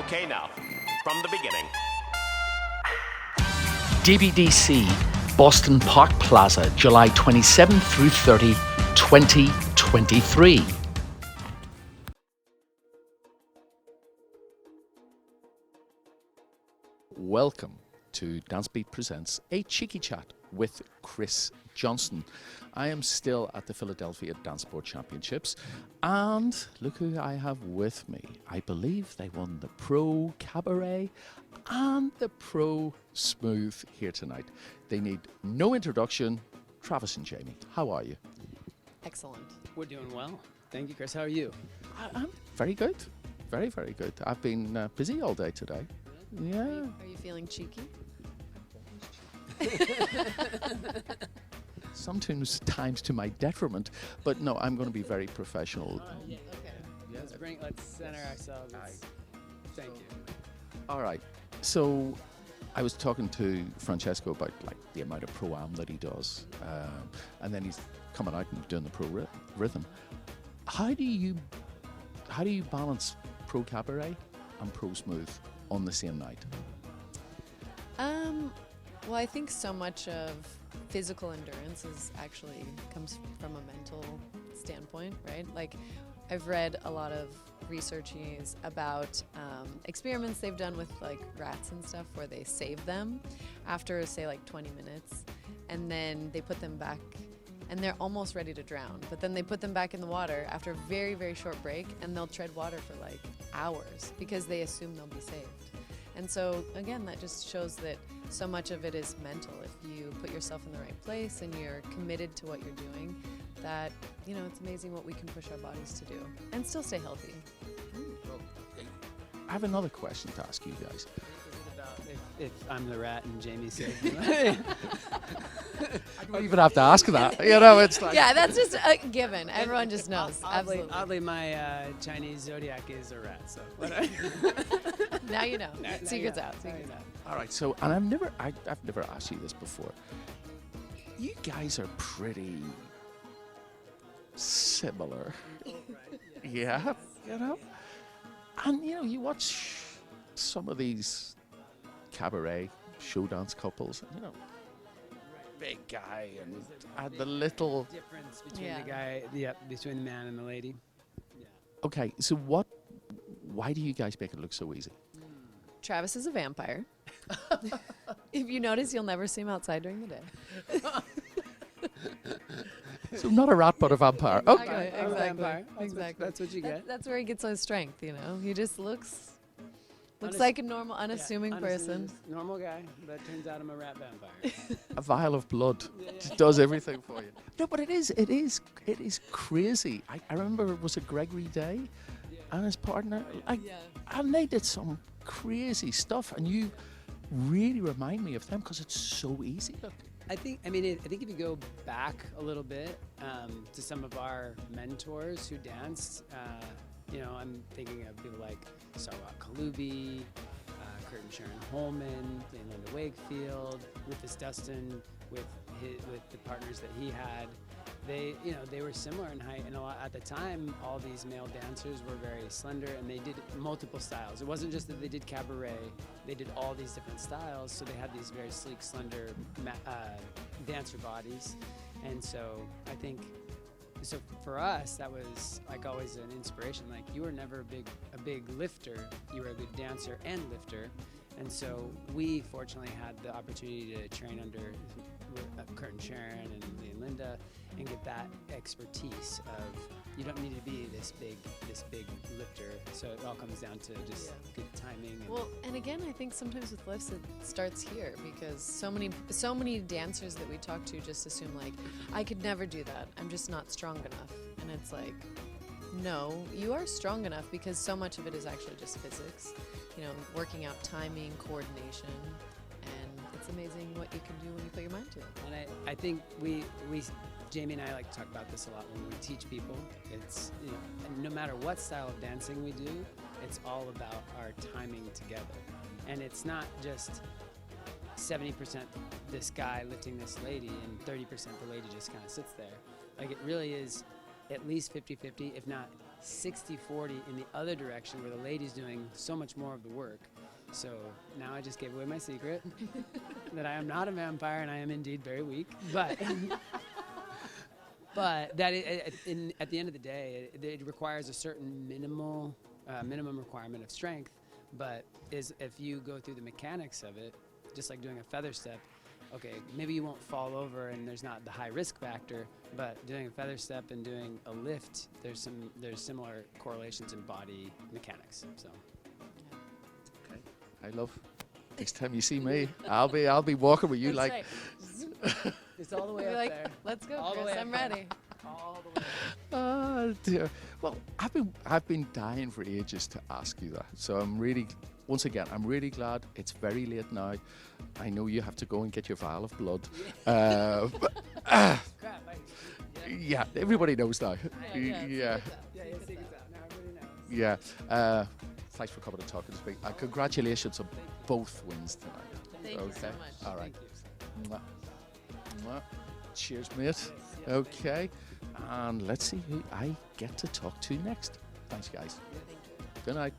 Okay, now, from the beginning. DBDC, Boston Park Plaza, July 27 through 30, 2023. Welcome to DanceBeat Presents a Cheeky Chat with Chris Johnston. I am still at the Philadelphia Dance Sport Championships, and look who I have with me. I believe they won the Pro Cabaret and the Pro Smooth here tonight. They need no introduction. Travis and Jaimee, how are you? Excellent. We're doing well. Thank you, Chris. How are you? I'm very good. Very, very good. I've been busy all day today. Yeah. Are you feeling cheeky? Sometimes times to my detriment, but no, I'm going to be very professional. Okay. Let's center ourselves. Thank you. All right. So I was talking to Francesco about like the amount of pro-am that he does, and then he's coming out and doing the pro rhythm. How do you balance pro cabaret and pro smooth on the same night? Well, I think so much of physical endurance comes from a mental standpoint, right? Like, I've read a lot of researches about experiments they've done with like rats and stuff where they save them after, say, like 20 minutes, and then they put them back and they're almost ready to drown, but then they put them back in the water after a very, very short break, and they'll tread water for like hours because they assume they'll be saved. And so, again, that just shows that so much of it is mental. If you put yourself in the right place and you're committed to what you're doing, that, you know, it's amazing what we can push our bodies to do and still stay healthy. Well, I have another question to ask you guys. Is it about if I'm the rat and Jaimee saved me? I don't even have to ask that. You know, it's like... Yeah, that's just a given. Everyone just knows. Absolutely. Oddly, my Chinese zodiac is a rat, so. Now you know. Secrets out. All right. So, and I've never asked you this before. You guys are pretty similar. Yeah, you know. And you know, you watch some of these cabaret show dance couples, and, you know, big guy and the little difference between the guy, between the man and the lady. Yeah. Okay, so why do you guys make it look so easy? Travis is a vampire. If you notice, you'll never see him outside during the day. So not a rat, but a vampire. Okay. Exactly. That's what you get. That's where he gets his strength, you know. He just looks like a normal, unassuming person. Normal guy, but turns out I'm a rat vampire. A vial of blood just does everything for you. No, but it is crazy. I remember it was a Gregory Day, and his partner, and they did some crazy stuff, and you really remind me of them because it's so easy. I think if you go back a little bit to some of our mentors who danced, you know, I'm thinking of people like Sarwat Kaloubi, Kurt and Sharon Holman, Linda Wakefield, Rufus Dustin, with the partners that he had. They were similar in height, and at the time, all these male dancers were very slender, and they did multiple styles. It wasn't just that they did cabaret; they did all these different styles. So they had these very sleek, slender dancer bodies, and so I think, so for us, that was like always an inspiration. Like, you were never a big lifter; you were a good dancer and lifter, and so we fortunately had the opportunity to train under Kurt and Sharon and Lee and Linda, and get that expertise of, you don't need to be this big lifter. So it all comes down to just good timing. And again, I think sometimes with lifts it starts here, because so many dancers that we talk to just assume like, I could never do that. I'm just not strong enough. And it's like, no, you are strong enough, because so much of it is actually just physics. You know, working out timing, coordination. It's amazing what you can do when you put your mind to it. And I think Jaimee and I like to talk about this a lot when we teach people. It's, you know, no matter what style of dancing we do, it's all about our timing together. And it's not just 70% this guy lifting this lady and 30% the lady just kind of sits there. Like, it really is at least 50-50, if not 60-40 in the other direction where the lady's doing so much more of the work. So now I just gave away my secret that I am not a vampire and I am indeed very weak. But but that at the end of the day, it requires a certain minimum requirement of strength. But if you go through the mechanics of it, just like doing a feather step, okay, maybe you won't fall over and there's not the high risk factor, but doing a feather step and doing a lift, there's similar correlations in body mechanics. So. Okay. I love. Next time you see me, I'll be walking with you That's like. right. It's all the way Be up like, there. let's go, All the Chris. way I'm up there. ready. All the way. Oh dear. Well, I've been dying for ages to ask you that. So I'm really glad it's very late now. I know you have to go and get your vial of blood. Crap. Yeah, everybody knows now. Yeah. Yeah. Secret's out. Now everybody knows. Yeah. Thanks for coming and talking to me. Congratulations on both wins tonight. Thank you so much. All right. Thank you. Mwah. Mwah. Cheers, mate. Okay. And let's see who I get to talk to next. Thanks, guys. Thank you. Good night.